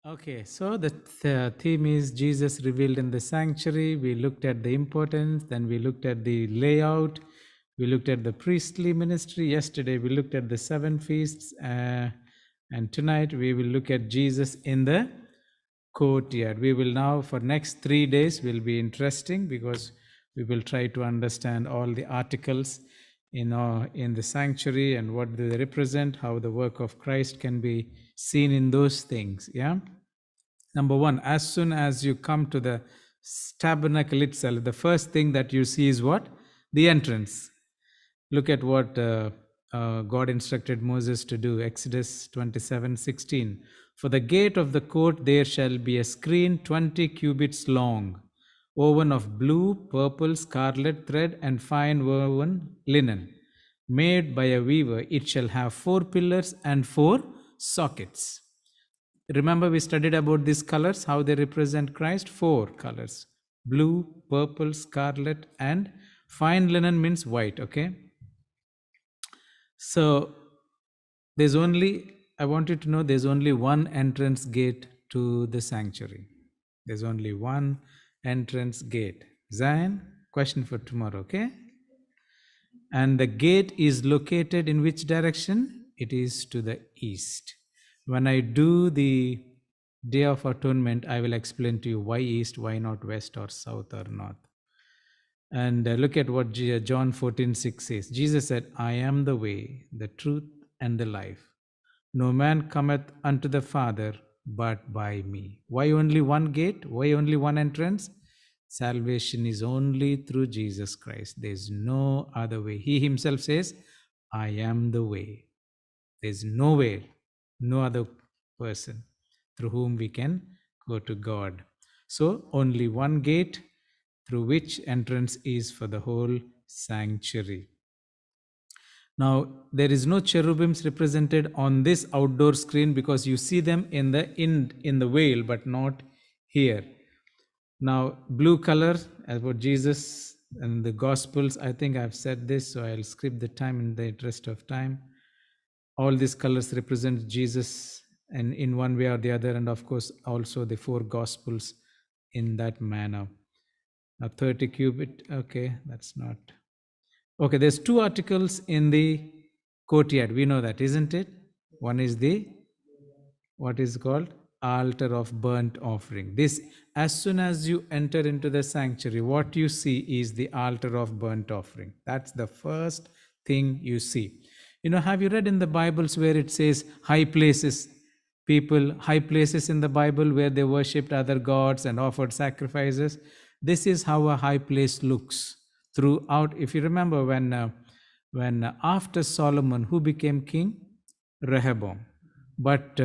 Okay, so the theme is Jesus revealed in the sanctuary. We looked at the importance, then we looked at the layout, we looked at the priestly ministry. Yesterday, we looked at the seven feasts, and tonight we will look at Jesus in the courtyard. We will now, for next 3 days, will be interesting because we will try to understand all the articles in the sanctuary and what they represent, how the work of Christ can be seen in those things. Yeah. Number one, as soon as you come to the tabernacle itself, the first thing that you see is what? The entrance. Look at what God instructed Moses to do. Exodus 27:16. For the gate of the court there shall be a screen 20 cubits long, woven of blue, purple, scarlet thread, and fine woven linen, made by a weaver. It shall have 4 pillars and 4 sockets. Remember, we studied about these colors, how they represent Christ. 4 colors: blue, purple, scarlet, and fine linen means white. Okay. So I want you to know there's only one entrance gate to the sanctuary. There's only one entrance gate. Zion, question for tomorrow, okay? And the gate is located in which direction? It is to the east. When I do the Day of Atonement, I will explain to you why east, why not west or south or north. And look at what John 14:6 says. Jesus said, I am the way, the truth, and the life. No man cometh unto the Father but by me. Why only one gate? Why only one entrance? Salvation is only through Jesus Christ. There's no other way. He himself says, I am the way. There's no way, no other person through whom we can go to God. So only one gate through which entrance is for the whole sanctuary. Now, there is no cherubims represented on this outdoor screen because you see them in the veil, but not here. Now, blue color, about Jesus and the Gospels, I think I've said this, so I'll skip the time in the interest of time. All these colors represent Jesus, and in one way or the other, and of course, also the 4 Gospels in that manner. Now, 30 cubit, okay, that's not. Okay, there's 2 articles in the courtyard. We know that, isn't it? One is what is called altar of burnt offering. This, as soon as you enter into the sanctuary, what you see is the altar of burnt offering. That's the first thing you see. Have you read in the Bibles where it says high places? High places in the Bible where they worshipped other gods and offered sacrifices. This is how a high place looks throughout. If you remember, when after Solomon, who became king? Rehoboam. But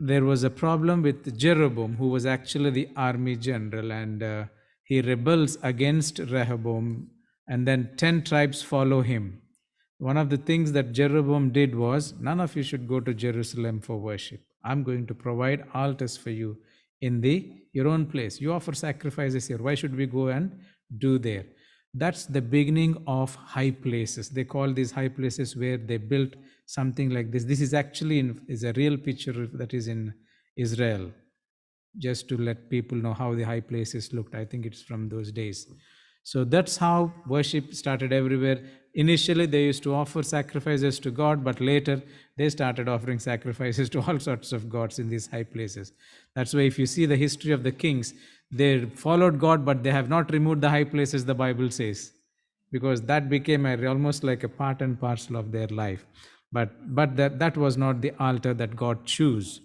there was a problem with Jeroboam, who was actually the army general, and he rebels against Rehoboam, and then 10 tribes follow him. One of the things that Jeroboam did was, none of you should go to Jerusalem for worship. I'm going to provide altars for you in your own place. You offer sacrifices here. Why should we go and do there? That's the beginning of high places. They call these high places where they built something like this. This is actually is a real picture that is in Israel, just to let people know how the high places looked. I think it's from those days. So that's how worship started everywhere. Initially, they used to offer sacrifices to God, but later they started offering sacrifices to all sorts of gods in these high places. That's why if you see the history of the kings, they followed God, but they have not removed the high places, the Bible says, because that became almost like a part and parcel of their life. But that was not the altar that God chose.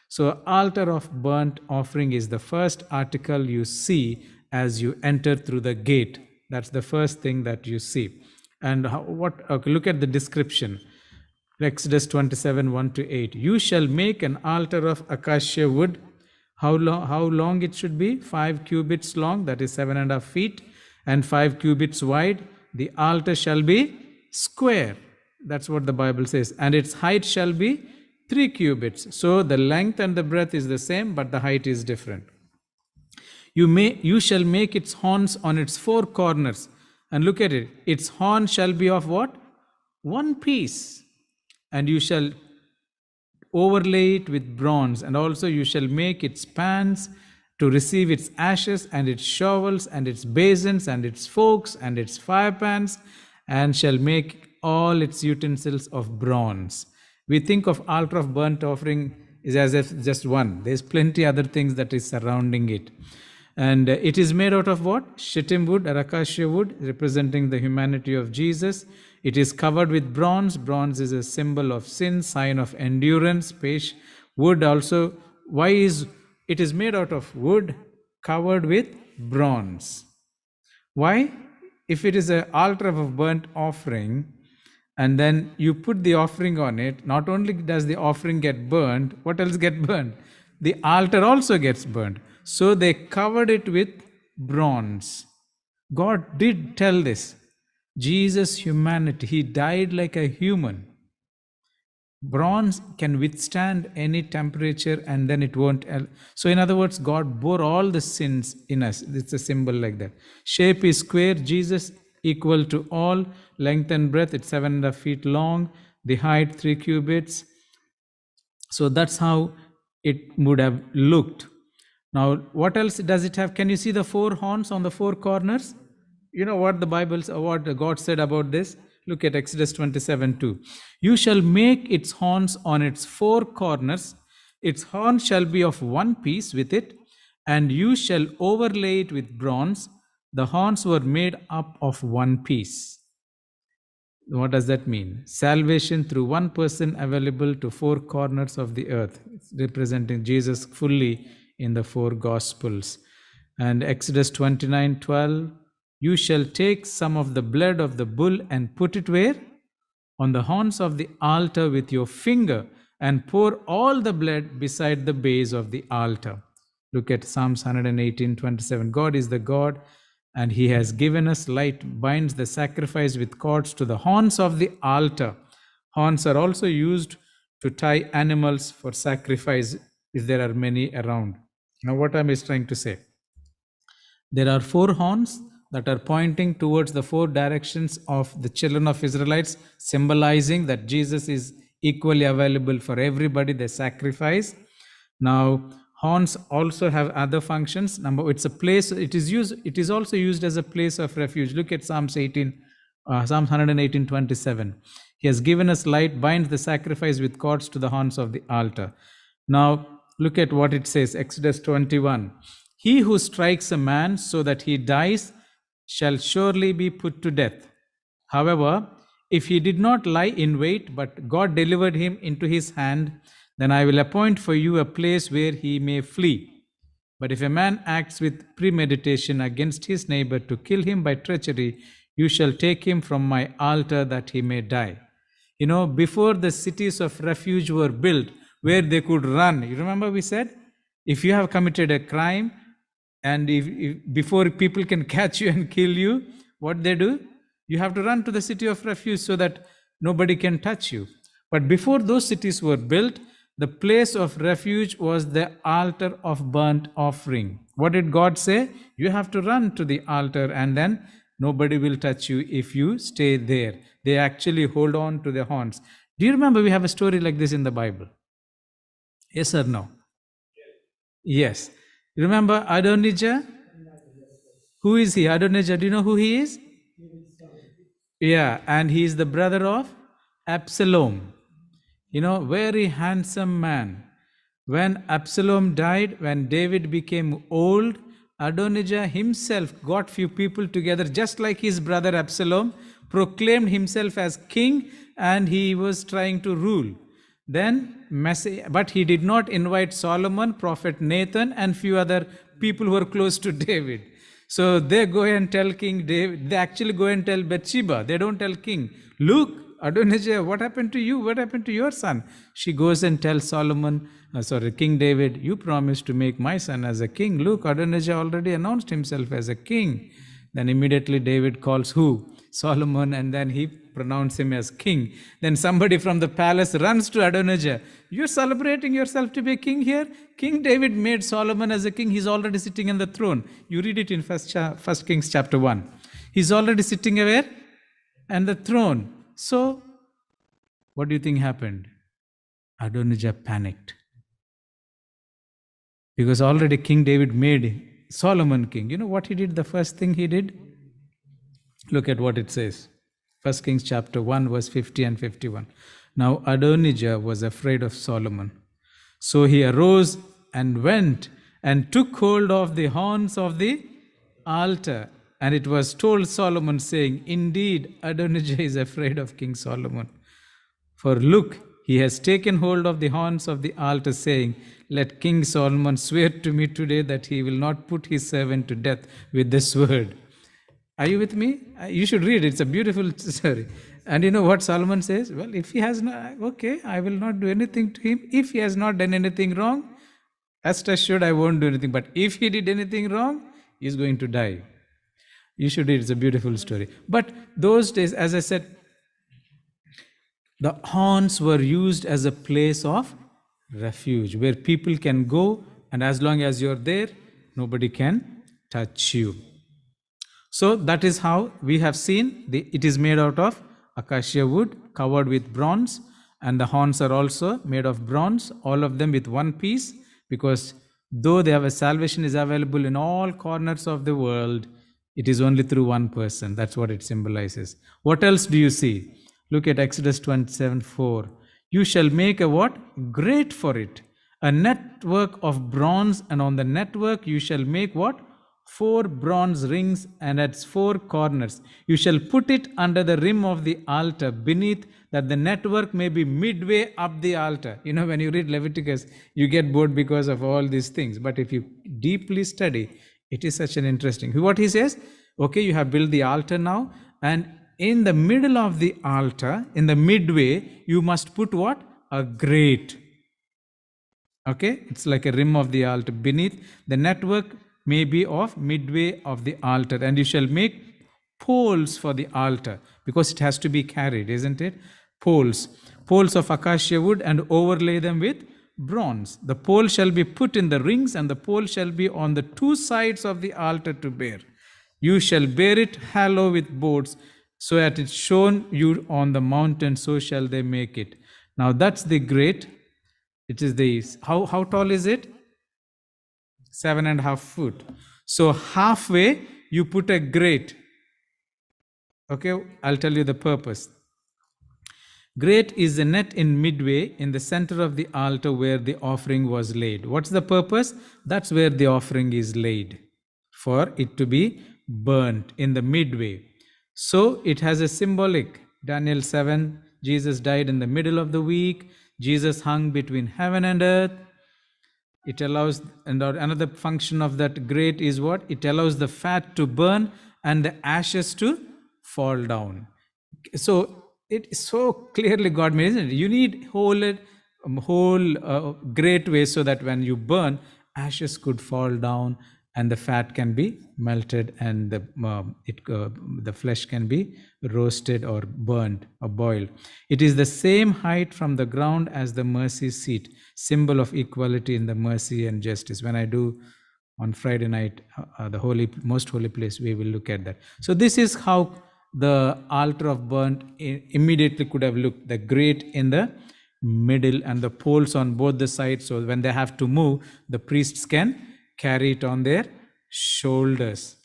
So altar of burnt offering is the first article you see as you enter through the gate. That's the first thing that you see. And look at the description. Exodus 27, 1-8. You shall make an altar of acacia wood. How long it should be? 5 cubits long, that is 7.5 feet, and 5 cubits wide. The altar shall be square. That's what the Bible says. And its height shall be 3 cubits. So the length and the breadth is the same, but the height is different. You shall make its horns on its 4 corners. And look at it. Its horn shall be of what? 1 piece. And you shall overlay it with bronze, and also you shall make its pans to receive its ashes, and its shovels, and its basins, and its forks, and its firepans, and shall make all its utensils of bronze. We think of altar of burnt offering is as if just one. There's plenty other things that is surrounding it. And it is made out of what? Shittim wood or acacia wood, representing the humanity of Jesus. It is covered with bronze. Bronze is a symbol of sin, sign of endurance. Wood also. Why is it is made out of wood covered with bronze? Why? If it is an altar of a burnt offering, and then you put the offering on it, not only does the offering get burned, what else get burned? The altar also gets burned. So they covered it with bronze. God did tell this. Jesus' humanity, he died like a human. Bronze can withstand any temperature and then it won't. So in other words, God bore all the sins in us. It's a symbol like that. Shape is square. Jesus equal to all. Length and breadth, it's 7.5 feet long. The height 3 cubits. So that's how it would have looked. Now, what else does it have? Can you see the 4 horns on the 4 corners? You know what the Bible, what God said about this? Look at Exodus 27:2. You shall make its horns on its 4 corners. Its horn shall be of one piece with it, and you shall overlay it with bronze. The horns were made up of one piece. What does that mean? Salvation through one person available to 4 corners of the earth, representing Jesus fully in the 4 Gospels. And Exodus 29:12, you shall take some of the blood of the bull and put it where? On the horns of the altar with your finger, and pour all the blood beside the base of the altar. Look at Psalms 118:27. God is the God, and he has given us light, binds the sacrifice with cords to the horns of the altar. Horns are also used to tie animals for sacrifice if there are many around. Now what I am trying to say, there are 4 horns that are pointing towards the 4 directions of the children of Israelites, symbolizing that Jesus is equally available for everybody, the sacrifice. Now horns also have other functions. Number, it's a place, it is also used as a place of refuge. Look at Psalms 118:27. He has given us light, binds the sacrifice with cords to the horns of the altar. Now look at what it says, Exodus 21. He who strikes a man so that he dies shall surely be put to death. However, if he did not lie in wait, but God delivered him into his hand, then I will appoint for you a place where he may flee. But if a man acts with premeditation against his neighbor to kill him by treachery, you shall take him from my altar that he may die. You know, before the cities of refuge were built, where they could run, you remember we said, if you have committed a crime, and if before people can catch you and kill you, what they do? You have to run to the city of refuge so that nobody can touch you. But before those cities were built, the place of refuge was the altar of burnt offering. What did God say? You have to run to the altar and then nobody will touch you if you stay there. They actually hold on to the horns. Do you remember we have a story like this in the Bible? Yes or no? Yes. Remember Adonijah? Who is he? Adonijah, do you know who he is? Yeah, and he is the brother of Absalom. You know, very handsome man. When Absalom died, when David became old, Adonijah himself got few people together, just like his brother Absalom, proclaimed himself as king, and he was trying to rule. Then, but he did not invite Solomon, prophet Nathan, and few other people who were close to David. So they go and tell King David, they actually go and tell Bathsheba, they don't tell king, look, Adonijah, what happened to you? What happened to your son? She goes and tells King David, you promised to make my son as a king. Look, Adonijah already announced himself as a king. Then immediately David calls who? Solomon, and then he pronounced him as king. Then somebody from the palace runs to Adonijah. You're celebrating yourself to be a king here? King David made Solomon as a king. He's already sitting on the throne. You read it in First Kings chapter 1. He's already sitting where? On the throne. So, what do you think happened? Adonijah panicked because already King David made Solomon king. You know what he did? The first thing he did? Look at what it says. 1 Kings chapter 1, verse 50 and 51. Now Adonijah was afraid of Solomon. So he arose and went and took hold of the horns of the altar. And it was told Solomon, saying, Indeed, Adonijah is afraid of King Solomon. For look, he has taken hold of the horns of the altar, saying, Let King Solomon swear to me today that he will not put his servant to death with this word. Are you with me? You should read it. It's a beautiful story. And you know what Solomon says? Well, if he has not, okay, I will not do anything to him. If he has not done anything wrong, rest assured I won't do anything. But if he did anything wrong, he's going to die. You should read. It's a beautiful story. But those days, as I said, the horns were used as a place of refuge where people can go, and as long as you're there, nobody can touch you. So that is how we have seen it is made out of acacia wood covered with bronze, and the horns are also made of bronze, all of them with one piece, because though they have a salvation is available in all corners of the world, it is only through one person. That's what it symbolizes. What else do you see? Look at Exodus 27:4. You shall make a what? Grate for it. A network of bronze, and on the network you shall make what? 4 bronze rings, and at 4 corners. You shall put it under the rim of the altar beneath, that the network may be midway up the altar. You know, when you read Leviticus, you get bored because of all these things. But if you deeply study, it is such an interesting. What he says, okay, you have built the altar now, and in the middle of the altar, in the midway, you must put what? A grate. Okay, it's like a rim of the altar. Beneath the network may be of midway of the altar, and you shall make poles for the altar, because it has to be carried, isn't it? Poles of acacia wood, and overlay them with bronze. The pole shall be put in the rings, and the pole shall be on the 2 sides of the altar to bear. You shall bear it hollow with boards, so that it's shown you on the mountain, so shall they make it. Now that's the grate. It is the, how tall is it? 7.5 feet. So halfway you put a grate. Okay, I'll tell you the purpose. Grate is a net in midway in the center of the altar where the offering was laid. What's the purpose? That's where the offering is laid, for it to be burnt in the midway. So it has a symbolic. Daniel 7, Jesus died in the middle of the week. Jesus hung between heaven and earth. It allows, and another function of that grate is what? It allows the fat to burn and the ashes to fall down. So it is so clearly God made, isn't it? You need whole great way, so that when you burn, ashes could fall down and the fat can be melted, and the flesh can be roasted or burned or boiled. It is the same height from the ground as the mercy seat, symbol of equality in the mercy and justice. When I do on Friday night, the most holy place, we will look at that. So this is how the altar of burnt immediately could have looked. The grate in the middle and the poles on both the sides, so when they have to move, the priests can carry it on their shoulders.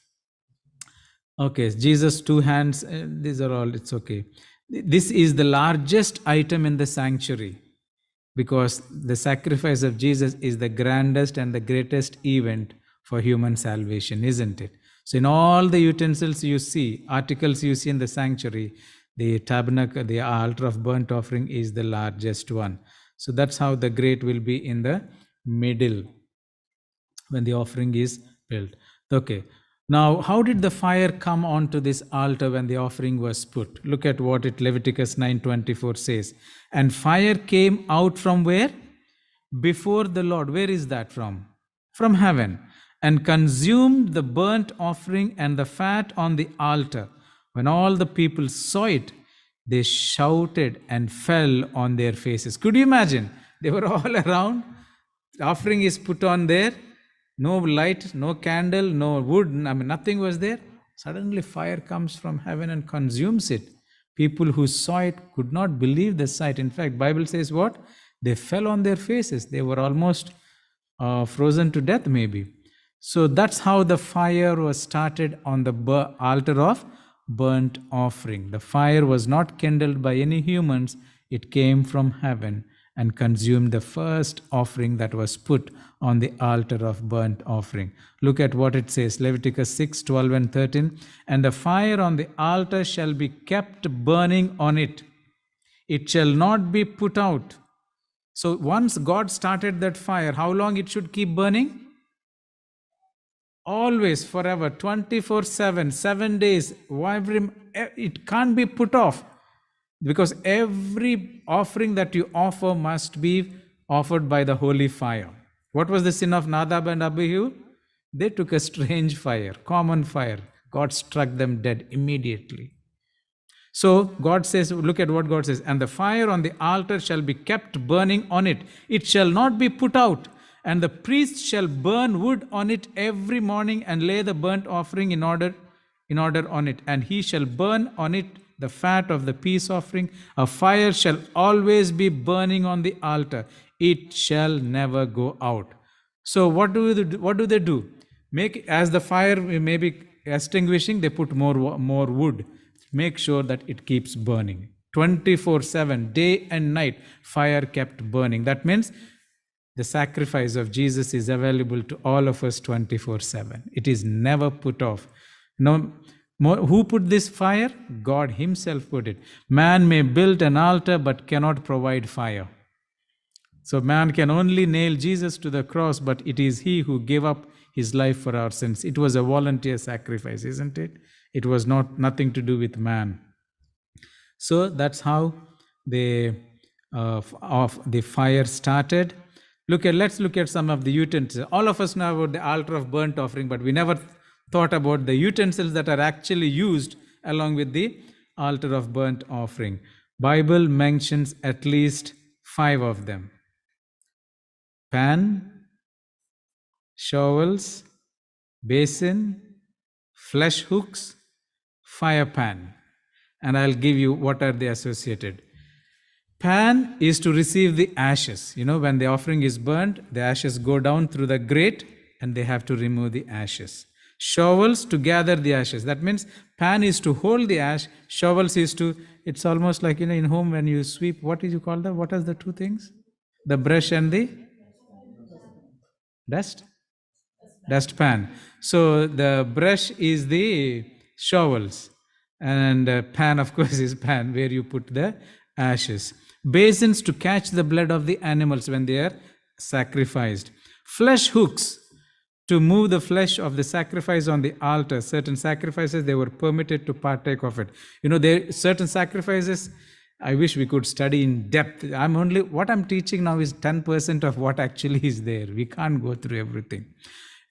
Okay, Jesus 2 hands, these are all, it's okay. This is the largest item in the sanctuary, because the sacrifice of Jesus is the grandest and the greatest event for human salvation, isn't it? So in all the utensils you see, articles you see in the sanctuary, the tabernacle, the altar of burnt offering is the largest one. So that's how the grate will be in the middle when the offering is built. Okay. Now, how did the fire come onto this altar when the offering was put? Look at what Leviticus 9:24 says. And fire came out from where? Before the Lord. Where is that from? From heaven. And consumed the burnt offering and the fat on the altar. When all the people saw it, they shouted and fell on their faces. Could you imagine? They were all around. The offering is put on there. No light, no candle, no wood, nothing was there. Suddenly fire comes from heaven and consumes it. People who saw it could not believe the sight. In fact, Bible says what? They fell on their faces. They were almost frozen to death, maybe. So that's how the fire was started on the altar of burnt offering. The fire was not kindled by any humans, it came from heaven and consumed the first offering that was put on the altar of burnt offering. Look at what it says, Leviticus 6, 12 and 13. And the fire on the altar shall be kept burning on it. It shall not be put out. So once God started that fire, how long it should keep burning? Always, forever, 24/7, 7 days. It can't be put off, because every offering that you offer must be offered by the holy fire. What was the sin of Nadab and Abihu? They took a strange fire, common fire. God struck them dead immediately. So God says, look at what God says, and the fire on the altar shall be kept burning on it. It shall not be put out. And the priest shall burn wood on it every morning and lay the burnt offering in order on it. And he shall burn on it the fat of the peace offering. A fire shall always be burning on the altar. It shall never go out. So what do they do? Make, as the fire may be extinguishing, they put more wood. Make sure that it keeps burning. 24/7, day and night, fire kept burning. That means the sacrifice of Jesus is available to all of us 24/7. It is never put off. No, who put this fire? God himself put it. Man may build an altar but cannot provide fire. So man can only nail Jesus to the cross, but it is he who gave up his life for our sins. It was a volunteer sacrifice, isn't it? It was nothing to do with man. So that's how the fire started. Let's look at some of the utensils. All of us know about the altar of burnt offering, but we never thought about the utensils that are actually used along with the altar of burnt offering. Bible mentions at least 5 of them. Pan, shovels, basin, flesh hooks, fire pan. And I'll give you what are they associated. Pan is to receive the ashes. When the offering is burnt, the ashes go down through the grate and they have to remove the ashes. Shovels to gather the ashes. That means pan is to hold the ash. Shovels is to, it's almost like, in home when you sweep, what did you call that? What are the 2 things? The brush and the dustpan. So the brush is the shovels. And pan, of course, is pan where you put the ashes. Basins to catch the blood of the animals when they are sacrificed. Flesh hooks to move the flesh of the sacrifice on the altar. Certain sacrifices, they were permitted to partake of it. There certain sacrifices, I wish we could study in depth. What I'm teaching now is 10% of what actually is there. We can't go through everything.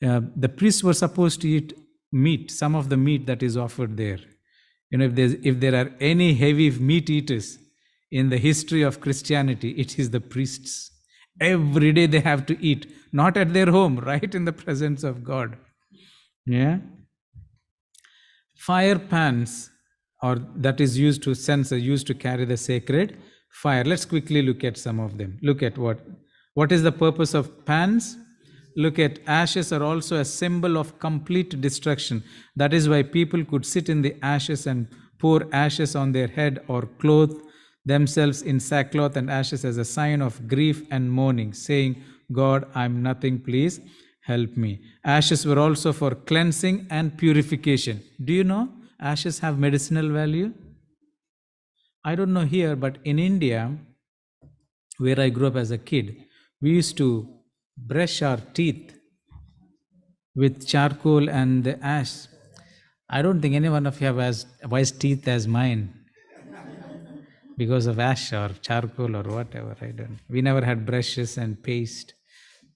The priests were supposed to eat meat, some of the meat that is offered there. If there are any heavy meat eaters in the history of Christianity, it is the priests. Every day they have to eat, not at their home, right in the presence of God. Yeah. Fire pans, or that is used to censer, used to carry the sacred fire. Let's quickly look at some of them. Look at what is the purpose of pans? Look at, ashes are also a symbol of complete destruction. That is why people could sit in the ashes and pour ashes on their head or clothe themselves in sackcloth and ashes as a sign of grief and mourning, saying, God, I'm nothing, please help me. Ashes were also for cleansing and purification. Do you know ashes have medicinal value? I don't know here, but in India, where I grew up as a kid, we used to brush our teeth with charcoal and the ash. I don't think any one of you have as wise teeth as mine because of ash or charcoal or whatever. We never had brushes and paste.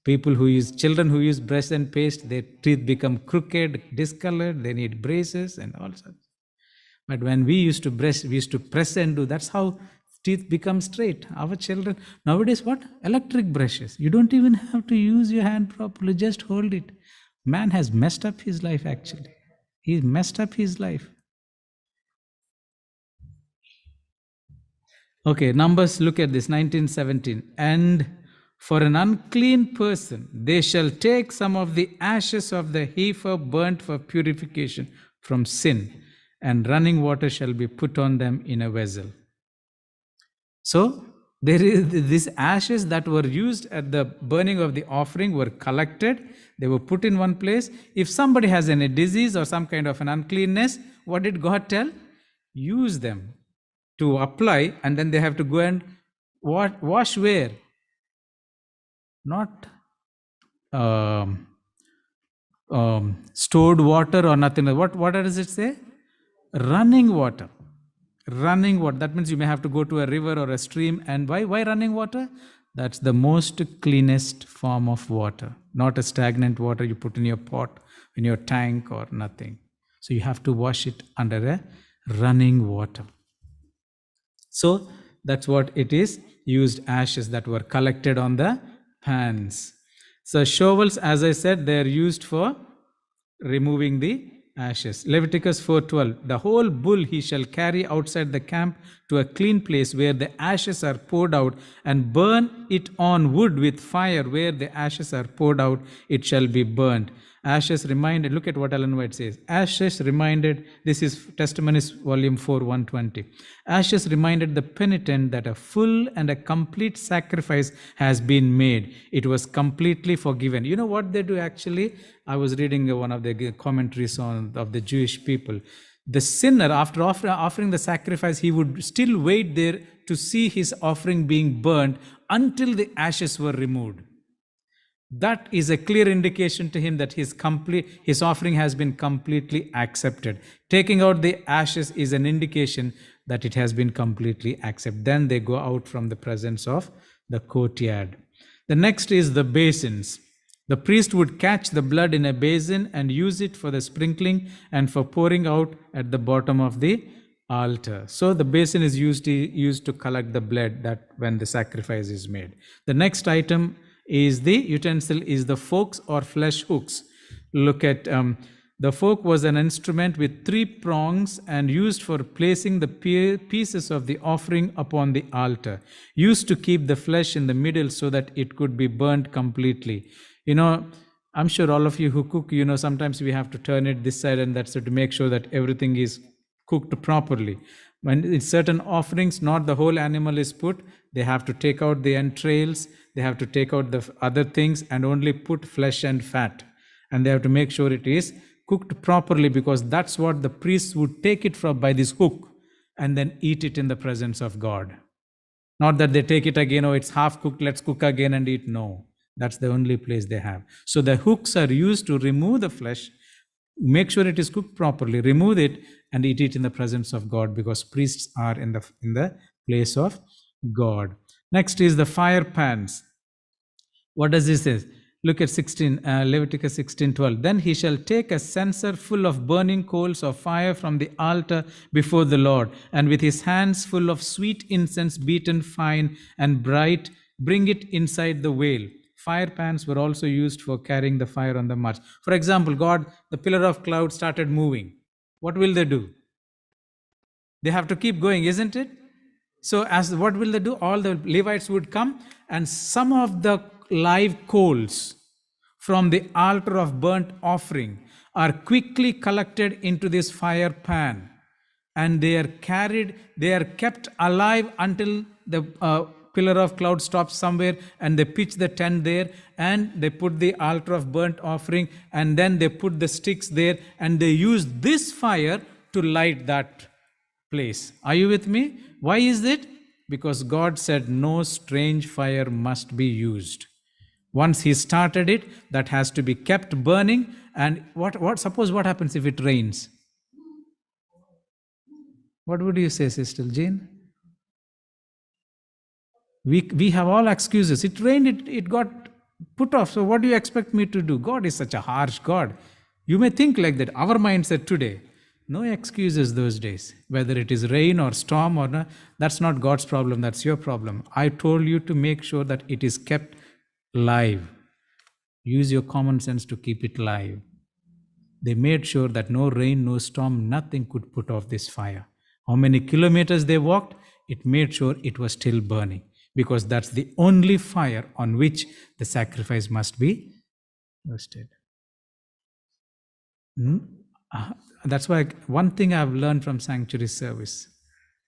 Children who use brush and paste, their teeth become crooked, discolored, they need braces and all sorts. But when we used to brush, we used to press and do, that's how teeth become straight. Our children, nowadays what? Electric brushes. You don't even have to use your hand properly, just hold it. Man has messed up his life actually. He's messed up his life. Okay, Numbers, look at this, 19:17. And for an unclean person, they shall take some of the ashes of the heifer burnt for purification from sin, and running water shall be put on them in a vessel. So there is these ashes that were used at the burning of the offering were collected. They were put in one place. If somebody has any disease or some kind of an uncleanness, what did God tell? Use them to apply, and then they have to go and wash where? Not stored water or nothing. What does it say? Running water. Running water. That means you may have to go to a river or a stream. And why running water? That's the most cleanest form of water. Not a stagnant water you put in your pot, in your tank or nothing. So you have to wash it under a running water. So that's what it is. Used ashes that were collected on the pans. So shovels, as I said, they are used for removing the ashes. Leviticus 4:12. The whole bull he shall carry outside the camp to a clean place where the ashes are poured out, and burn it on wood with fire. Where the ashes are poured out, it shall be burned. Ashes reminded, look at what Ellen White says. Ashes reminded, this is Testimonies volume 4, 120. Ashes reminded the penitent that a full and a complete sacrifice has been made. It was completely forgiven. You know what they do actually? I was reading one of the commentaries of the Jewish people. The sinner, after offering the sacrifice, he would still wait there to see his offering being burned until the ashes were removed. That is a clear indication to him that his offering has been completely accepted. Taking out the ashes is an indication that it has been completely accepted. Then they go out from the presence of the courtyard. The next is the basins. The priest would catch the blood in a basin and use it for the sprinkling and for pouring out at the bottom of the altar. So the basin is used to collect the blood that when the sacrifice is made. The next item is the utensil is the forks or flesh hooks. Look at the fork was an instrument with 3 prongs and used for placing the pieces of the offering upon the altar, used to keep the flesh in the middle so that it could be burnt completely. You know, I'm sure all of you who cook, you know, sometimes we have to turn it this side and that side to make sure that everything is cooked properly. When in certain offerings, not the whole animal is put, they have to take out the entrails, they have to take out the other things and only put flesh and fat. And they have to make sure it is cooked properly, because that's what the priests would take it from by this hook and then eat it in the presence of God. Not that they take it again, oh, it's half cooked, let's cook again and eat. No, that's the only place they have. So the hooks are used to remove the flesh, make sure it is cooked properly, remove it and eat it in the presence of God, because priests are in the place of God. Next is the fire pans. What does this say? Look at Leviticus 16:12. Then he shall take a censer full of burning coals of fire from the altar before the Lord, and with his hands full of sweet incense beaten fine and bright, bring it inside the veil. Fire pans were also used for carrying the fire on the march. For example, the pillar of cloud started moving. What will they do? They have to keep going, isn't it? So what will they do? All the Levites would come, and some of the live coals from the altar of burnt offering are quickly collected into this fire pan, and they are kept alive until the pillar of cloud stops somewhere, and they pitch the tent there, and they put the altar of burnt offering, and then they put the sticks there, and they use this fire to light that place. Are you with me? Why is it? Because God said no strange fire must be used. Once he started it, that has to be kept burning. And suppose what happens if it rains? What would you say, Sister Jane? We have all excuses. It rained, it got put off. So what do you expect me to do? God is such a harsh God. You may think like that. Our mindset today, no excuses those days. Whether it is rain or storm or not, that's not God's problem. That's your problem. I told you to make sure that it is kept live. Use your common sense to keep it live. They made sure that no rain, no storm, nothing could put off this fire. How many kilometers they walked? it made sure it was still burning, because that's the only fire on which the sacrifice must be roasted. That's why one thing I've learned from sanctuary service,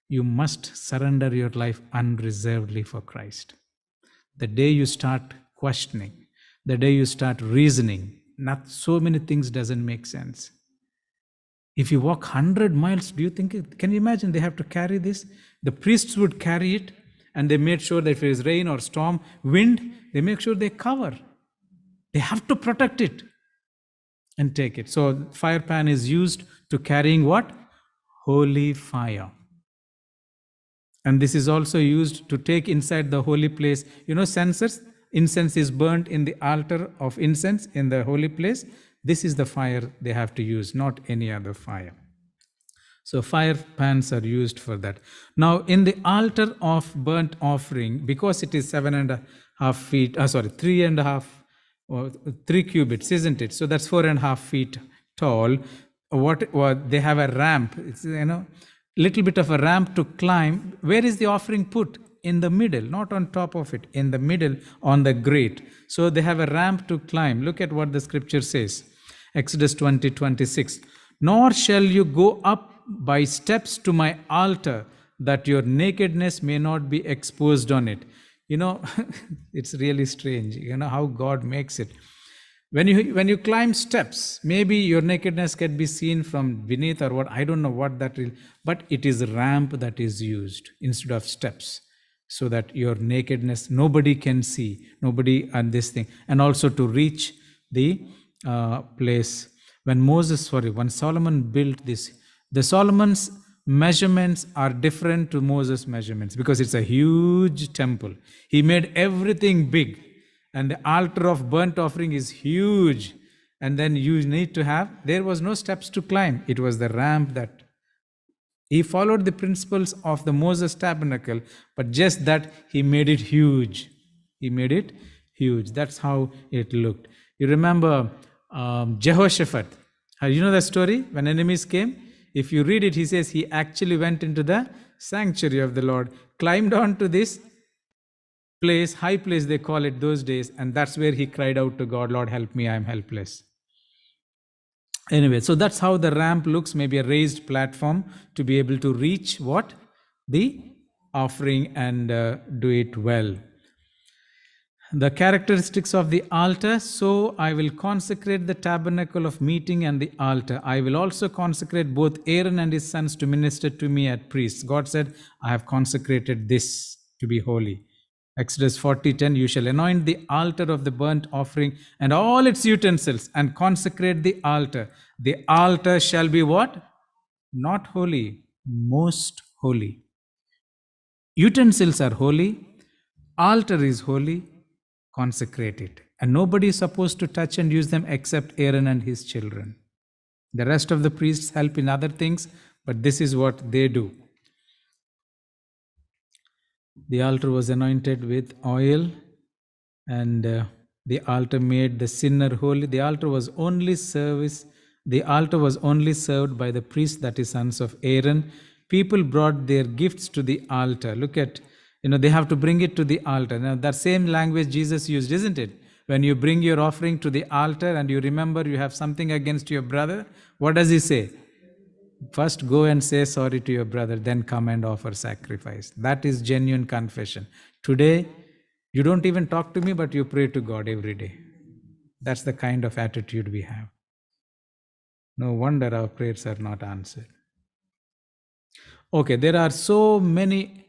you must surrender your life unreservedly for Christ. The day you start questioning, the day you start reasoning, not so many things doesn't make sense. If you walk 100 miles, do you think, can you imagine they have to carry this? The priests would carry it, and they made sure that if it is rain or storm, wind, they make sure they cover. They have to protect it and take it. So fire pan is used to carrying what? Holy fire. And this is also used to take inside the holy place. You know, censers, incense is burnt in the altar of incense in the holy place. This is the fire they have to use, not any other fire. So fire pans are used for that. Now in the altar of burnt offering, because it is 7.5 feet, 3.5 or 3 cubits, isn't it? So that's 4.5 feet tall. What they have a ramp. It's, little bit of a ramp to climb. Where is the offering put? In the middle, not on top of it, in the middle on the grate. So they have a ramp to climb. Look at what the scripture says. Exodus 20:26. Nor shall you go up by steps to my altar, that your nakedness may not be exposed on it. It's really strange, how God makes it. When you climb steps, maybe your nakedness can be seen from beneath or what, I don't know what that is, but it is a ramp that is used instead of steps, so that your nakedness, nobody can see, nobody on this thing. And also to reach the place. When Solomon built this, the Solomon's measurements are different to Moses' measurements, because it's a huge temple. He made everything big. And the altar of burnt offering is huge. And then you need to have, there was no steps to climb. It was the ramp that he followed the principles of the Moses tabernacle, but just that he made it huge. He made it huge. That's how it looked. You remember Jehoshaphat. You know the story when enemies came? If you read it, he says he actually went into the sanctuary of the Lord, climbed onto this place, high place they call it those days, and that's where he cried out to God, Lord, help me, I'm helpless. Anyway, so that's how the ramp looks, maybe a raised platform to be able to reach what? The offering and do it well. The characteristics of the altar. So I will consecrate the tabernacle of meeting and the altar. I will also consecrate both Aaron and his sons to minister to me as priests. God said, I have consecrated this to be holy. Exodus 40:10, you shall anoint the altar of the burnt offering and all its utensils and consecrate the altar. The altar shall be what? Not holy, most holy. Utensils are holy, altar is holy, consecrate it. And nobody is supposed to touch and use them except Aaron and his children. The rest of the priests help in other things, but this is what they do. The altar was anointed with oil, and the altar made the sinner holy. The altar was only served by the priests, that is sons of Aaron. People brought their gifts to the altar. Look at, they have to bring it to the altar. Now that same language Jesus used, isn't it? When you bring your offering to the altar and you remember you have something against your brother, what does he say? First go and say sorry to your brother, then come and offer sacrifice. That is genuine confession. Today, you don't even talk to me, but you pray to God every day. That's the kind of attitude we have. No wonder our prayers are not answered. Okay, there are so many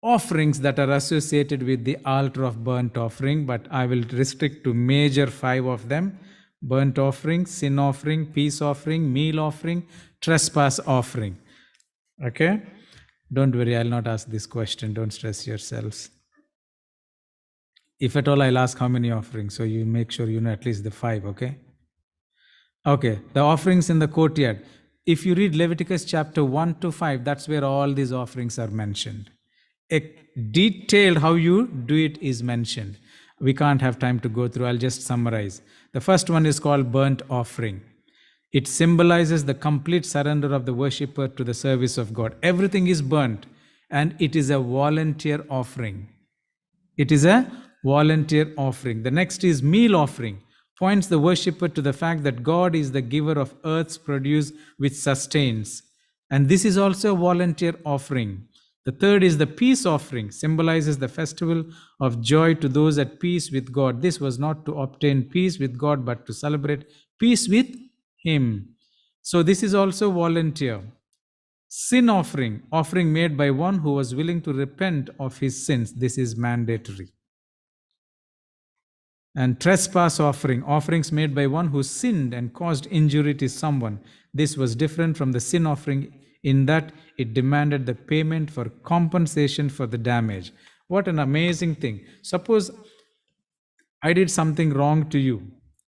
offerings that are associated with the altar of burnt offering, but I will restrict to major 5 of them. Burnt offering, sin offering, peace offering, meal offering, trespass offering. Okay? Don't worry, I'll not ask this question. Don't stress yourselves. If at all, I'll ask how many offerings. So you make sure you know at least the 5, okay? Okay, the offerings in the courtyard. If you read Leviticus chapter 1 to 5, that's where all these offerings are mentioned. A detailed how you do it is mentioned. We can't have time to go through. I'll just summarize. The first one is called burnt offering. It symbolizes the complete surrender of the worshipper to the service of God. Everything is burnt. and it is a volunteer offering. It is a volunteer offering. The next is meal offering. Points the worshipper to the fact that God is the giver of earth's produce which sustains. And this is also a volunteer offering. The third is the peace offering, symbolizes the festival of joy to those at peace with God. This was not to obtain peace with God, but to celebrate peace with Him. So this is also volunteer. Sin offering, offering made by one who was willing to repent of his sins. This is mandatory. And trespass offering, offerings made by one who sinned and caused injury to someone. This was different from the sin offering in that it demanded the payment for compensation for the damage. What an amazing thing. Suppose I did something wrong to you,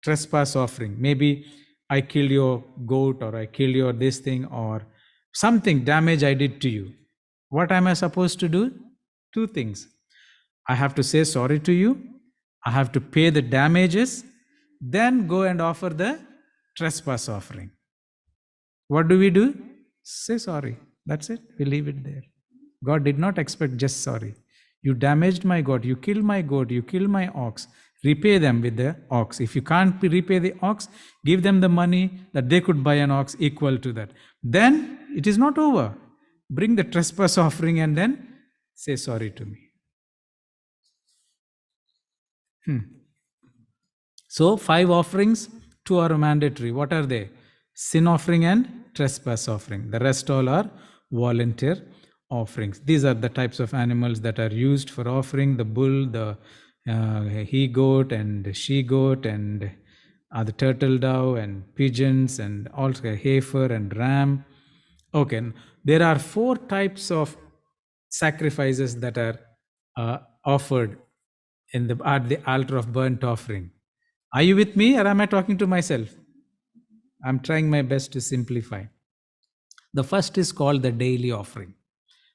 trespass offering. Maybe I killed your goat, or I killed your this thing, or something damage I did to you. What am I supposed to do? Two things. I have to say sorry to you. I have to pay the damages. Then go and offer the trespass offering. What do? Say sorry. That's it. We leave it there. God did not expect just sorry. You damaged my goat. You killed my goat. You killed my ox. Repay them with the ox. If you can't repay the ox, give them the money that they could buy an ox equal to that. Then it is not over. Bring the trespass offering and then say sorry to me. So 5 offerings, 2 are mandatory. What are they? Sin offering and trespass offering. The rest all are volunteer offerings. These are the types of animals that are used for offering: the bull, the he goat and she goat, and the turtle dove and pigeons, and also a heifer and ram. Okay, there are 4 types of sacrifices that are offered at the altar of burnt offering. Are you with me, or am I talking to myself? I'm trying my best to simplify. The first is called the daily offering.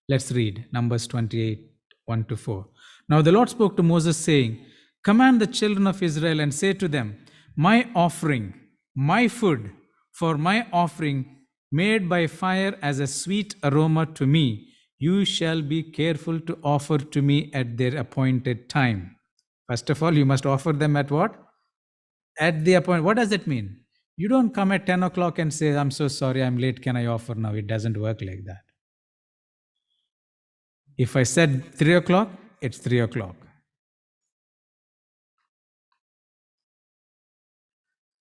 Let's read Numbers 28, 1-4. Now the Lord spoke to Moses, saying, "Command the children of Israel and say to them, my offering, my food, for my offering made by fire as a sweet aroma to me, you shall be careful to offer to me at their appointed time." First of all, you must offer them at what? At the appointment. What does that mean? You don't come at 10 o'clock and say, "I'm so sorry, I'm late, can I offer now?" It doesn't work like that. If I said 3 o'clock, it's 3 o'clock.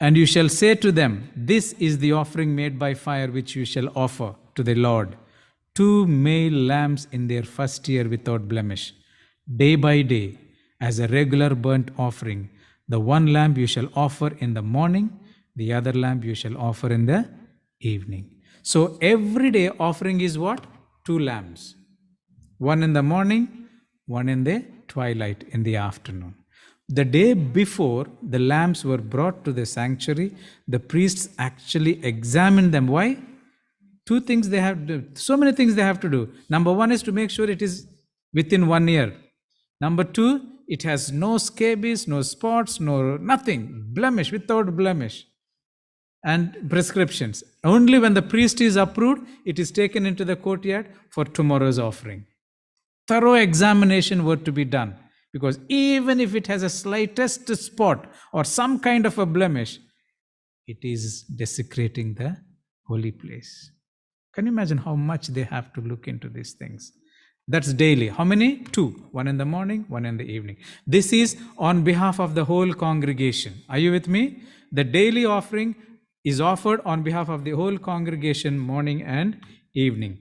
"And you shall say to them, this is the offering made by fire which you shall offer to the Lord. 2 male lambs in their first year without blemish, day by day, as a regular burnt offering. The one lamb you shall offer in the morning, the other lamb you shall offer in the evening." So every day offering is what? 2 lambs. One in the morning, one in the twilight, in the afternoon. The day before the lambs were brought to the sanctuary, the priests actually examined them. Why? 2 things they have to do. So many things they have to do. Number 1 is to make sure it is within 1 year. Number 2, it has no scabies, no spots, no nothing, blemish, without blemish. And prescriptions. Only when the priest is approved, it is taken into the courtyard for tomorrow's offering. Thorough examination were to be done, because even if it has a slightest spot or some kind of a blemish, it is desecrating the holy place. Can you imagine how much they have to look into these things? That's daily. How many? 2. 1 in the morning, 1 in the evening. This is on behalf of the whole congregation. Are you with me? The daily offering is offered on behalf of the whole congregation, morning and evening.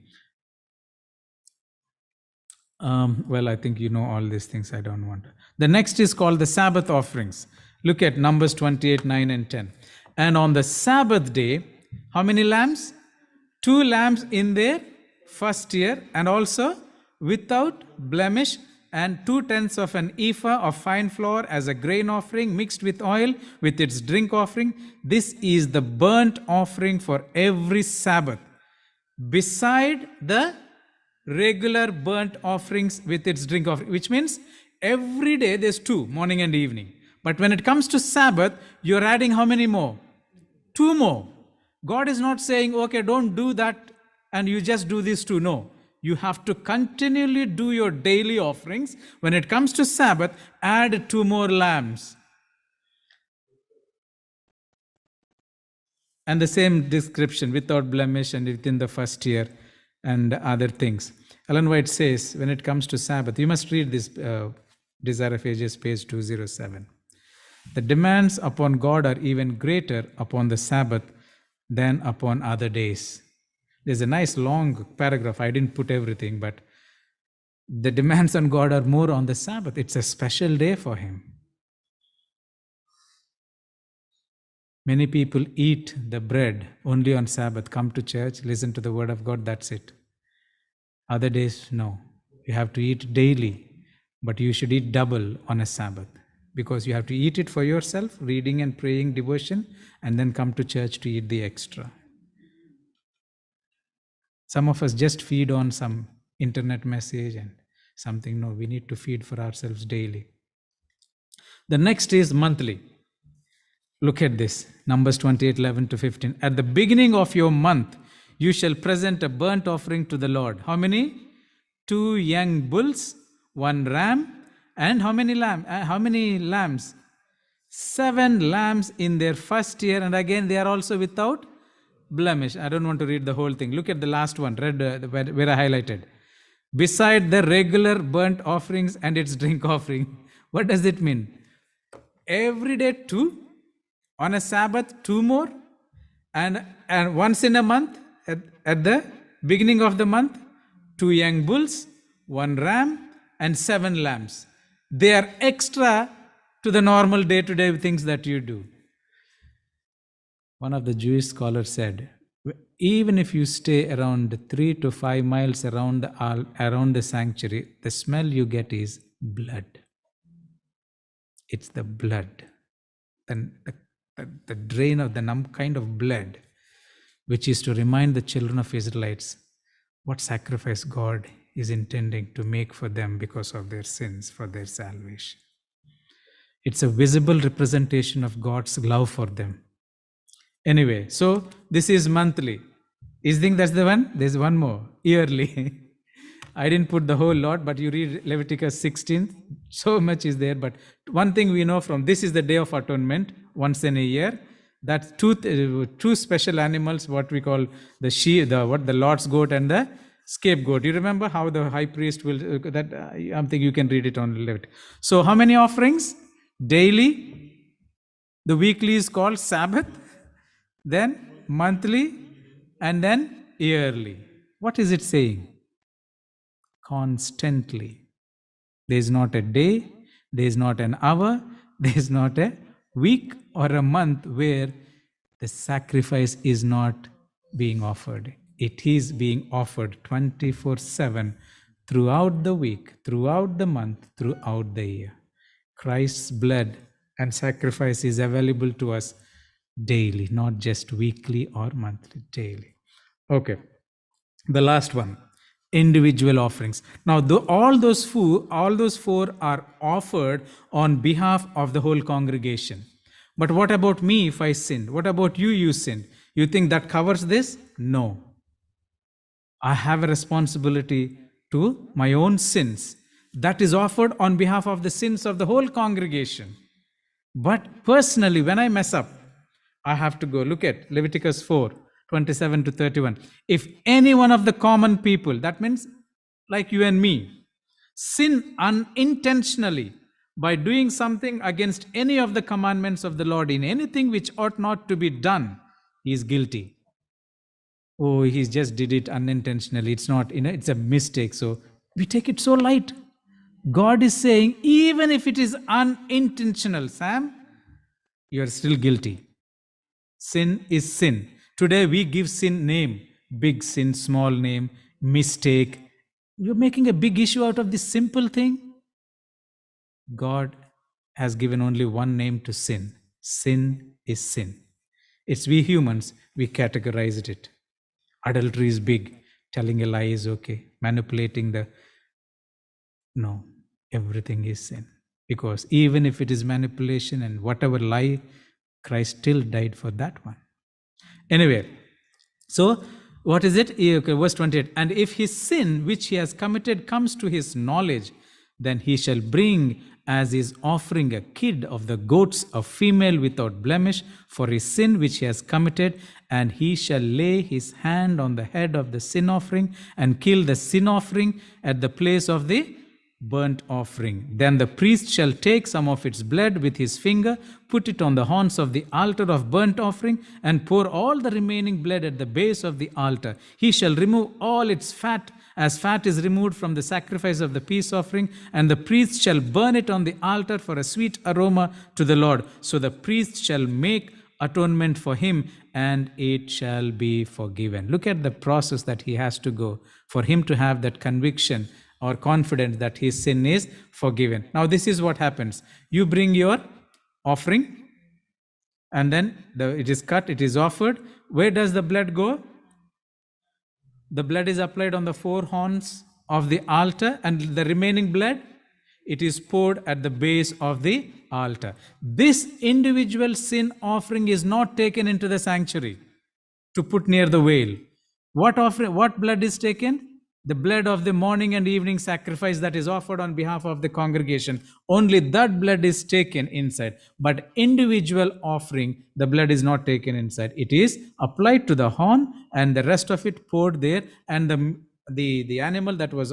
Well, I think you know all these things. I don't want to. The next is called the Sabbath offerings. Look at Numbers 28, 9 and 10. "And on the Sabbath day," how many lambs? 2 lambs in their first year, and also without blemish, and 2/10 of an ephah of fine flour as a grain offering mixed with oil with its drink offering. This is the burnt offering for every Sabbath, beside the regular burnt offerings with its drink offering, which means every day there's 2, morning and evening. But when it comes to Sabbath, you're adding how many more? 2 more. God is not saying, okay, don't do that and you just do these 2. No. you have to continually do your daily offerings. When it comes to Sabbath, add 2 more lambs. And the same description, without blemish and within the first year and other things. Ellen White says, when it comes to Sabbath, you must read this Desire of Ages, page 207. The demands upon God are even greater upon the Sabbath than upon other days. There's a nice long paragraph. I didn't put everything, but the demands on God are more on the Sabbath. It's a special day for Him. Many people eat the bread only on Sabbath, come to church, listen to the word of God, that's it. Other days, no. You have to eat daily, but you should eat double on a Sabbath, because you have to eat it for yourself, reading and praying, devotion, and then come to church to eat the extra. Some of us just feed on some internet message and something. No, we need to feed for ourselves daily. The next is monthly. Look at this, Numbers 28:11-15. At the beginning of your month, you shall present a burnt offering to the Lord. How many? 2 young bulls, 1 ram, and how many lambs? 7 lambs in their first year, and again they are also without blemish. I don't want to read the whole thing. Look at the last one, red, where I highlighted. Beside the regular burnt offerings and its drink offering. What does it mean? Every day 2, on a Sabbath 2 more, and once in a month, at the beginning of the month, 2 young bulls, 1 ram, and 7 lambs. They are extra to the normal day-to-day things that you do. One of the Jewish scholars said, even if you stay around 3 to 5 miles around the sanctuary, the smell you get is blood. It's the blood. And the drain of the kind of blood, which is to remind the children of Israelites what sacrifice God is intending to make for them because of their sins, for their salvation. It's a visible representation of God's love for them. Anyway, so this is monthly. You think that's the one? There's one more, yearly. I didn't put the whole lot, but you read Leviticus 16, so much is there. But one thing we know from this is the Day of Atonement, once in a year. That's 2 special animals, what we call the sheep, the Lord's goat and the scapegoat. You remember how the high priest will, I think you can read it on Leviticus. So how many offerings? Daily. The weekly is called Sabbath. Then monthly, and then yearly. What is it saying? Constantly. There is not a day, there is not an hour, there is not a week or a month where the sacrifice is not being offered. It is being offered 24/7 throughout the week, throughout the month, throughout the year. Christ's blood and sacrifice is available to us daily, not just weekly or monthly, daily. Okay, the last one. Individual offerings. Now, all those 4 are offered on behalf of the whole congregation. But what about me if I sinned? What about you sinned? You think that covers this? No. I have a responsibility to my own sins. That is offered on behalf of the sins of the whole congregation. But personally, when I mess up, I have to go. Look at Leviticus 4:27-31. If any one of the common people, that means like you and me, sin unintentionally by doing something against any of the commandments of the Lord in anything which ought not to be done, he is guilty. Oh, he just did it unintentionally. It's not, it's a mistake. So we take it so light. God is saying, even if it is unintentional, Sam, you are still guilty. Sin is sin. Today we give sin name, big sin, small name, mistake. You're making a big issue out of this simple thing. God has given only one name to sin. Sin is sin. It's we humans, we categorize it. Adultery is big. Telling a lie is okay. Manipulating no, everything is sin. Because even if it is manipulation and whatever lie, Christ still died for that one. Anyway, so What is it? Okay, verse 28. And if his sin which he has committed comes to his knowledge, then he shall bring as his offering a kid of the goats, a female without blemish, for his sin which he has committed, and he shall lay his hand on the head of the sin offering and kill the sin offering at the place of the burnt offering. Then the priest shall take some of its blood with his finger, put it on the horns of the altar of burnt offering, and pour all the remaining blood at the base of the altar. He shall remove all its fat, as fat is removed from the sacrifice of the peace offering, and the priest shall burn it on the altar for a sweet aroma to the Lord. So the priest shall make atonement for him, and it shall be forgiven. Look at the process that he has to go for him to have that conviction or confidence that his sin is forgiven. Now this is what happens. You bring your offering, and then it is cut, it is offered. Where does the blood go? The blood is applied on the four horns of the altar, and the remaining blood, it is poured at the base of the altar. This individual sin offering is not taken into the sanctuary to put near the veil. What blood is taken? The blood of the morning and evening sacrifice that is offered on behalf of the congregation. Only that blood is taken inside. But individual offering, the blood is not taken inside. It is applied to the horn, and the rest of it poured there. And the animal that was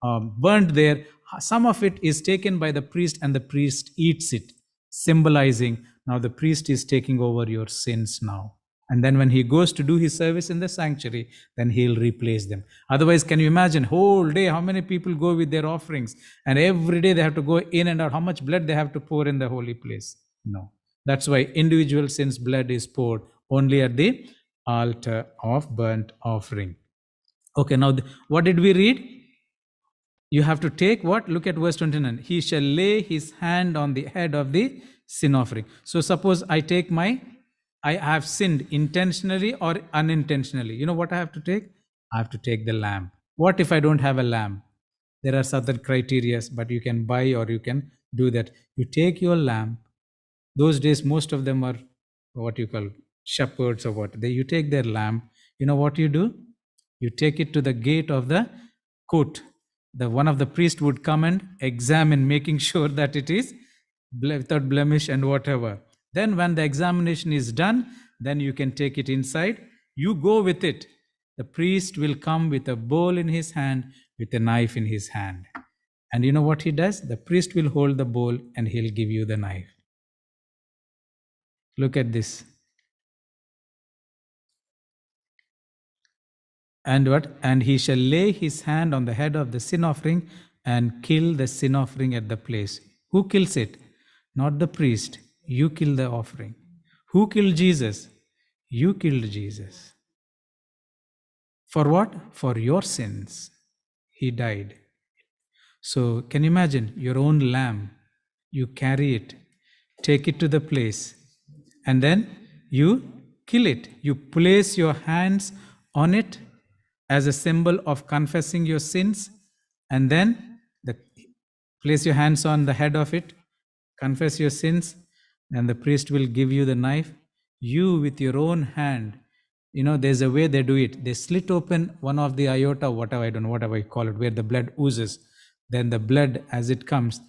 burnt there, some of it is taken by the priest, and the priest eats it, symbolizing now the priest is taking over your sins now. And then when he goes to do his service in the sanctuary, then he'll replace them. Otherwise, can you imagine whole day how many people go with their offerings, and every day they have to go in and out, how much blood they have to pour in the holy place? No. That's why individual sins blood is poured only at the altar of burnt offering. Okay, now what did we read? You have to take what? Look at verse 29. He shall lay his hand on the head of the sin offering. So suppose I have sinned intentionally or unintentionally. You know what I have to take? I have to take the lamb. What if I don't have a lamb? There are certain criteria, but you can buy or you can do that. You take your lamb. Those days, most of them are what you call shepherds or what. You take their lamb. You know what you do? You take it to the gate of the court. One of the priest would come and examine, making sure that it is without blemish and whatever. Then when the examination is done, then you can take it inside. You go with it. The priest will come with a bowl in his hand, with a knife in his hand. And you know what he does? The priest will hold the bowl and he'll give you the knife. Look at this. And what? And he shall lay his hand on the head of the sin offering and kill the sin offering at the place. Who kills it? Not the priest. You kill the offering. Who killed Jesus? You killed Jesus. For what? For your sins. He died. So can you imagine your own lamb? You carry it, take it to the place, and then you kill it. You place your hands on it as a symbol of confessing your sins, and then place your hands on the head of it, confess your sins, and the priest will give you the knife. You with your own hand, there's a way they do it. They slit open one of the aorta, whatever, I don't know, whatever you call it, where the blood oozes. Then the blood as it comes,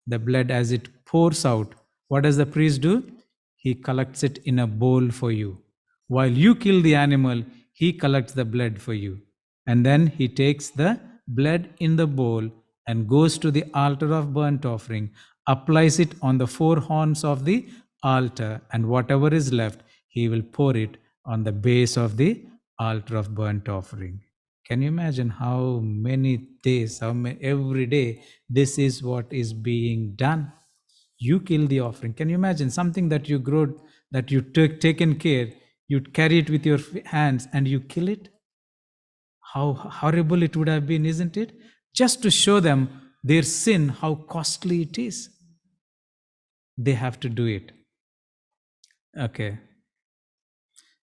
the blood as it pours out, what does the priest do? He collects it in a bowl for you. While you kill the animal, he collects the blood for you. And then he takes the blood in the bowl and goes to the altar of burnt offering, applies it on the four horns of the altar, and whatever is left, he will pour it on the base of the altar of burnt offering. Can you imagine how many days, every day, this is what is being done? You kill the offering. Can you imagine something that you grew, that you took taken care, you carry it with your hands and you kill it? How horrible it would have been, isn't it? Just to show them their sin, how costly it is. They have to do it. Okay.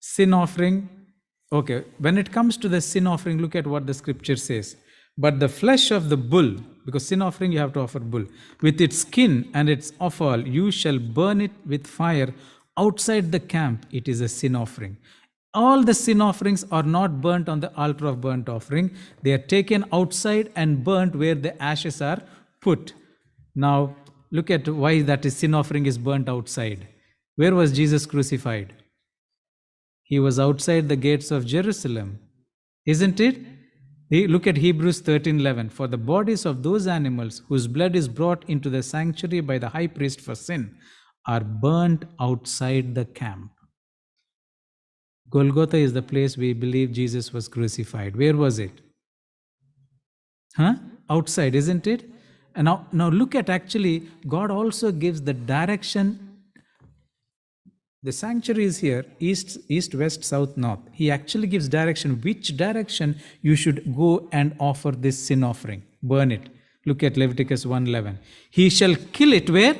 Sin offering. Okay. When it comes to the sin offering, look at what the scripture says. But the flesh of the bull, because sin offering you have to offer bull, with its skin and its offal, you shall burn it with fire outside the camp. It is a sin offering. All the sin offerings are not burnt on the altar of burnt offering. They are taken outside and burnt where the ashes are put. Now, look at why that is sin offering is burnt outside. Where was Jesus crucified? He was outside the gates of Jerusalem, isn't it? Look at Hebrews 13:11. For the bodies of those animals whose blood is brought into the sanctuary by the high priest for sin are burnt outside the camp. Golgotha is the place we believe Jesus was crucified. Where was it? Outside, isn't it? And now look at, actually, God also gives the direction. The sanctuary is here, east, west, south, north. He actually gives direction, which direction you should go and offer this sin offering. Burn it. Look at Leviticus 1:11. He shall kill it where?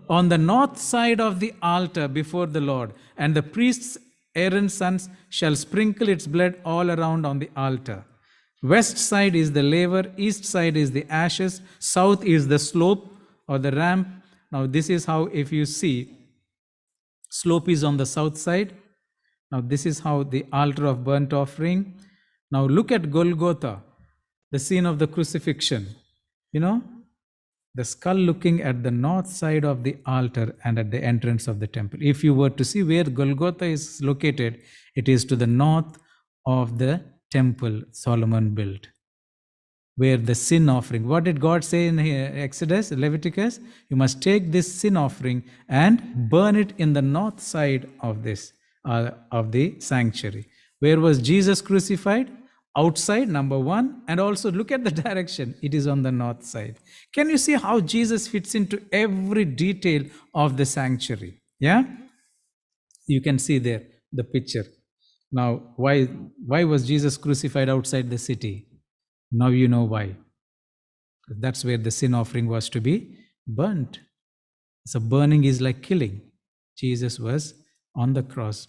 On the north side of the altar before the Lord. And the priests, Aaron's sons, shall sprinkle its blood all around on the altar. West side is the laver, east side is the ashes, south is the slope or the ramp. Now this is how, if you see, slope is on the south side. Now this is how the altar of burnt offering. Now look at Golgotha, the scene of the crucifixion. The skull looking at the north side of the altar and at the entrance of the temple. If you were to see where Golgotha is located, it is to the north of the temple Solomon built, where the sin offering. What did God say in Exodus, Leviticus? You must take this sin offering and burn it in the north side of this of the sanctuary. Where was Jesus crucified? Outside, number one. And also look at the direction. It is on the north side. Can you see how Jesus fits into every detail of the sanctuary? Yeah? You can see there the picture. Now, why was Jesus crucified outside the city? Now you know why. That's where the sin offering was to be burnt. So burning is like killing. Jesus was on the cross,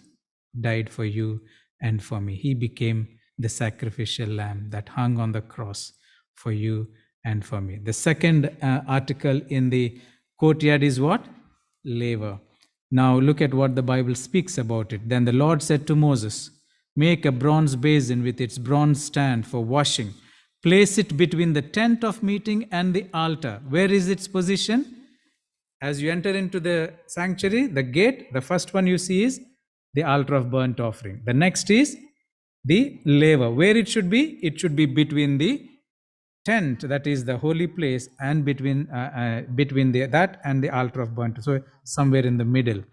died for you and for me. He became the sacrificial lamb that hung on the cross for you and for me. The second article in the courtyard is what? Laver. Now look at what the Bible speaks about it. Then the Lord said to Moses, make a bronze basin with its bronze stand for washing. Place it between the tent of meeting and the altar. Where is its position? As you enter into the sanctuary, the gate, the first one you see is the altar of burnt offering. The next is the laver. Where it should be? It should be between the tent, that is the holy place, and between that and the altar of burnt. So somewhere in the middle.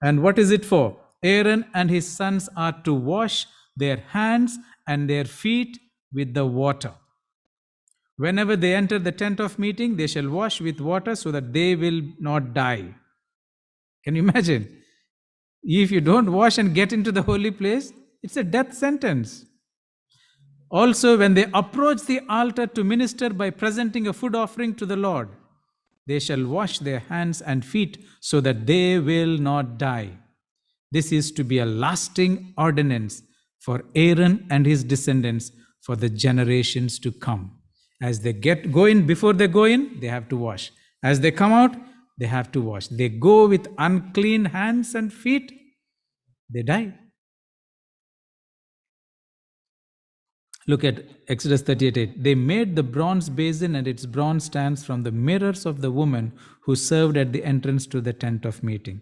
And what is it for? Aaron and his sons are to wash their hands and their feet with the water. Whenever they enter the tent of meeting, they shall wash with water so that they will not die. Can you imagine? If you don't wash and get into the holy place, it's a death sentence. Also, when they approach the altar to minister by presenting a food offering to the Lord, they shall wash their hands and feet so that they will not die. This is to be a lasting ordinance for Aaron and his descendants for the generations to come. As they go in, before they go in, they have to wash. As they come out, they have to wash. They go with unclean hands and feet, they die. Look at Exodus 38:8. They made the bronze basin and its bronze stands from the mirrors of the woman who served at the entrance to the tent of meeting.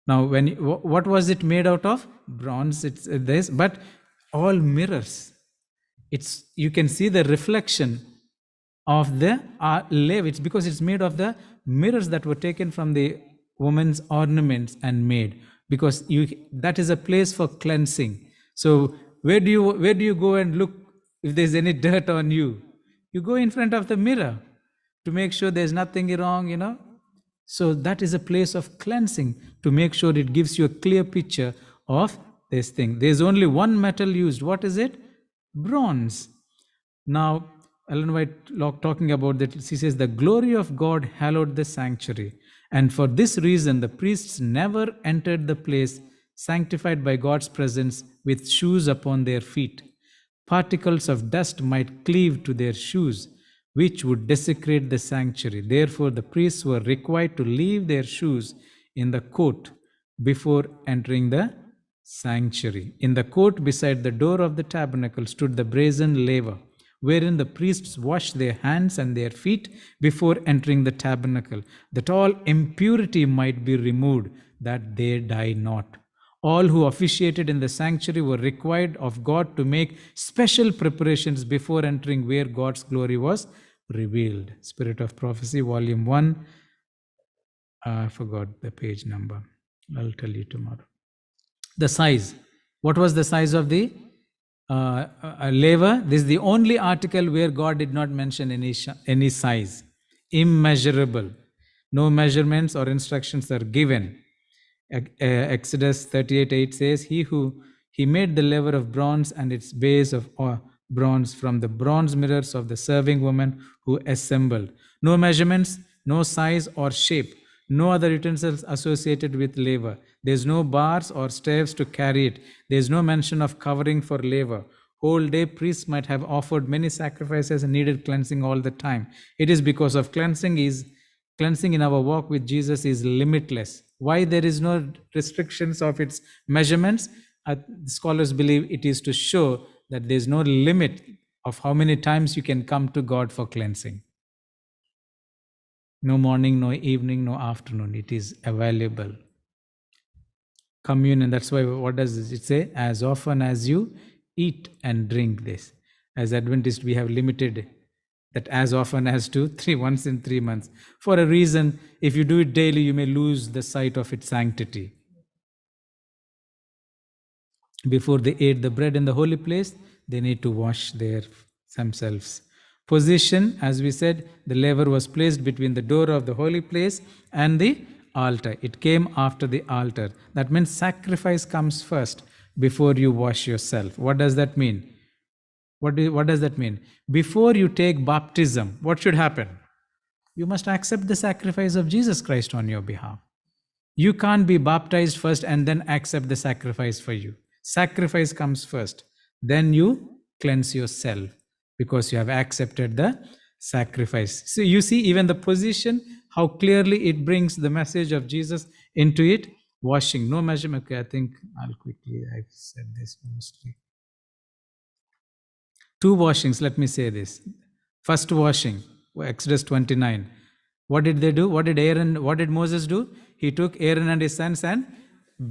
Now, what was it made out of? Bronze. It's this, but all mirrors. You can see the reflection of the laver. It's because it's made of the mirrors that were taken from the woman's ornaments and made. Because that is a place for cleansing. So where do you go and look if there's any dirt on you? You go in front of the mirror to make sure there's nothing wrong, So that is a place of cleansing, to make sure it gives you a clear picture of this thing. There's only one metal used. What is it? Bronze. Now, Ellen White talking about that, she says, the glory of God hallowed the sanctuary. And for this reason, the priests never entered the place sanctified by God's presence with shoes upon their feet. Particles of dust might cleave to their shoes, which would desecrate the sanctuary. Therefore, the priests were required to leave their shoes in the court before entering the sanctuary. In the court beside the door of the tabernacle stood the brazen laver, wherein the priests washed their hands and their feet before entering the tabernacle, that all impurity might be removed, that they die not. All who officiated in the sanctuary were required of God to make special preparations before entering where God's glory was revealed. Spirit of Prophecy, Volume 1. I forgot the page number. I'll tell you tomorrow. The size. What was the size of the laver? This is the only article where God did not mention any size. Immeasurable. No measurements or instructions are given. Exodus 38:8 says, He made the laver of bronze and its base of bronze from the bronze mirrors of the serving woman who assembled. No measurements, no size or shape, no other utensils associated with laver. There's no bars or staves to carry it. There's no mention of covering for laver. Whole day priests might have offered many sacrifices and needed cleansing all the time. It is because of cleansing in our walk with Jesus is limitless. Why there is no restrictions of its measurements? Scholars believe it is to show that there is no limit of how many times you can come to God for cleansing. No morning, no evening, no afternoon. It is available. Communion, that's why, what does it say? As often as you eat and drink this. As Adventists, we have limited that as often as to once in 3 months. For a reason, if you do it daily, you may lose the sight of its sanctity. Before they ate the bread in the holy place, they need to wash themselves. Position, as we said, the laver was placed between the door of the holy place and the altar. It came after the altar. That means sacrifice comes first before you wash yourself. What does that mean? What does that mean? Before you take baptism, what should happen? You must accept the sacrifice of Jesus Christ on your behalf. You can't be baptized first and then accept the sacrifice for you. Sacrifice comes first. Then you cleanse yourself because you have accepted the sacrifice. So you see even the position, how clearly it brings the message of Jesus into it. Washing, no measurement. Okay, I think I've said this mostly. 2 washings, let me say this. First washing, Exodus 29. What did they do? What did Moses do? He took Aaron and his sons and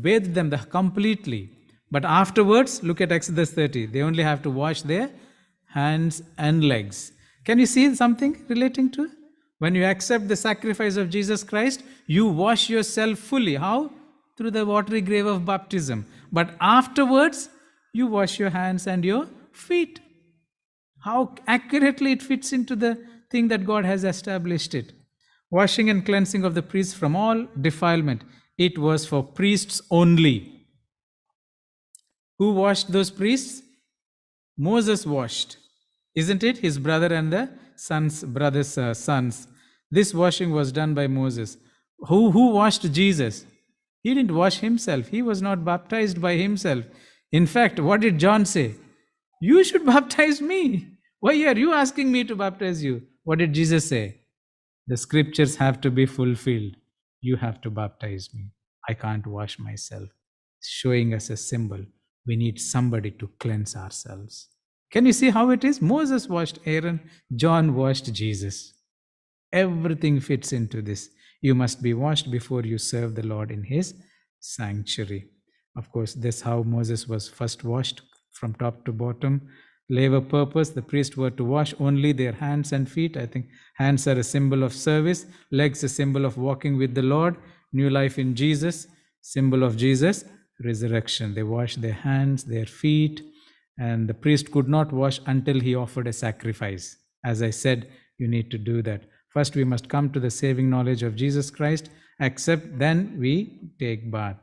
bathed them completely. But afterwards, look at Exodus 30. They only have to wash their hands and legs. Can you see something relating to? When you accept the sacrifice of Jesus Christ, you wash yourself fully. How? Through the watery grave of baptism. But afterwards, you wash your hands and your feet. How accurately it fits into the thing that God has established it. Washing and cleansing of the priests from all defilement. It was for priests only. Who washed those priests? Moses washed. Isn't it? His brother and the brothers' sons. This washing was done by Moses. Who washed Jesus? He didn't wash himself. He was not baptized by himself. In fact, what did John say? You should baptize me. Why are you asking me to baptize you? What did Jesus say? The scriptures have to be fulfilled. You have to baptize me. I can't wash myself. Showing us a symbol. We need somebody to cleanse ourselves. Can you see how it is? Moses washed Aaron. John washed Jesus. Everything fits into this. You must be washed before you serve the Lord in his sanctuary. Of course, this is how Moses was first washed from top to bottom. Laver purpose, the priests were to wash only their hands and feet. I think hands are a symbol of service, legs a symbol of walking with the Lord, new life in Jesus, symbol of Jesus, resurrection. They washed their hands, their feet, and the priest could not wash until he offered a sacrifice. As I said, you need to do that. First, we must come to the saving knowledge of Jesus Christ, accept, then we take bath.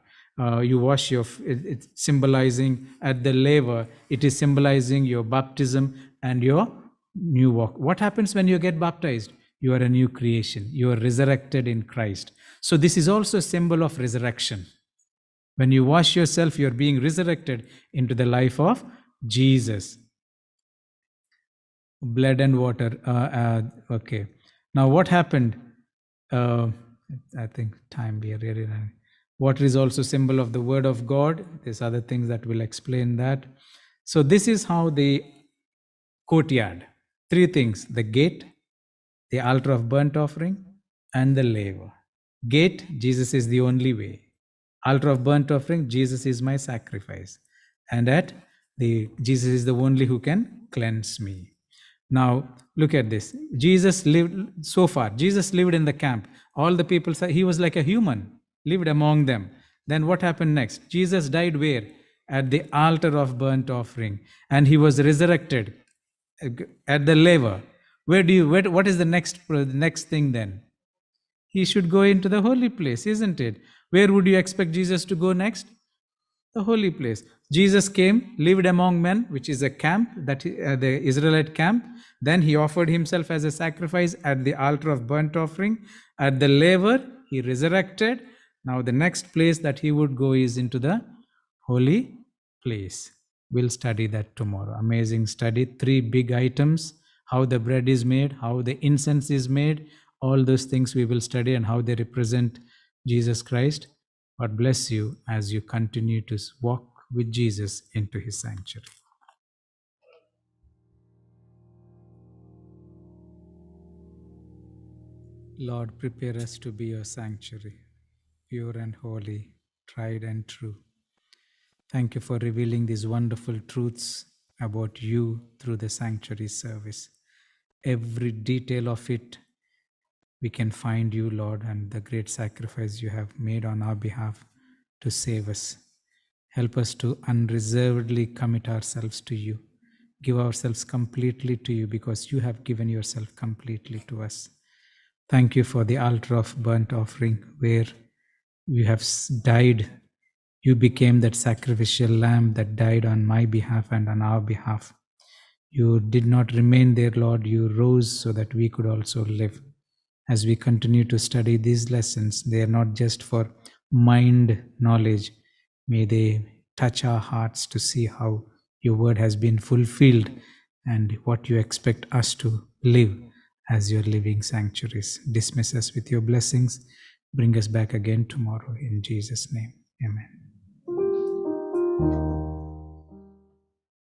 You wash it's symbolizing at the laver, it is symbolizing your baptism and your new walk. What happens when you get baptized? You are a new creation. You are resurrected in Christ. So this is also a symbol of resurrection. When you wash yourself, you are being resurrected into the life of Jesus. Blood and water. Okay. Now what happened? I think time we are really running. Water is also symbol of the word of God. There's other things that will explain that. So this is how the courtyard, three things: the gate, the altar of burnt offering, and the laver. Gate, Jesus is the only way. Altar of burnt offering, Jesus is my sacrifice. And at the Jesus is the only who can cleanse me. Now look at this. Jesus lived so far. Jesus lived in the camp. All the people said he was like a human, lived among them. Then what happened next? Jesus died where? At the altar of burnt offering, and he was resurrected at the laver. What is the next thing then? He should go into the holy place, isn't it? Where would you expect Jesus to go next? The holy place. Jesus came, lived among men, which is a camp, the Israelite camp. Then he offered himself as a sacrifice at the altar of burnt offering. At the laver, he resurrected. Now the next place that he would go is into the holy place. We'll study that tomorrow. Amazing study. 3 big items: how the bread is made, how the incense is made. All those things we will study, and how they represent Jesus Christ. God bless you as you continue to walk with Jesus into his sanctuary. Lord, prepare us to be your sanctuary, pure and holy, tried and true. Thank you for revealing these wonderful truths about you through the sanctuary service. Every detail of it, we can find you, Lord, and the great sacrifice you have made on our behalf to save us. Help us to unreservedly commit ourselves to you, give ourselves completely to you, because you have given yourself completely to us. Thank you for the altar of burnt offering, where you have died. You became that sacrificial lamb that died on my behalf and on our behalf. You did not remain there, Lord. You rose so that we could also live. As we continue to study these lessons, they are not just for mind knowledge. May they touch our hearts to see how your word has been fulfilled and what you expect us to live as your living sanctuaries. Dismiss us with your blessings. Bring us back again tomorrow. In Jesus' name, amen.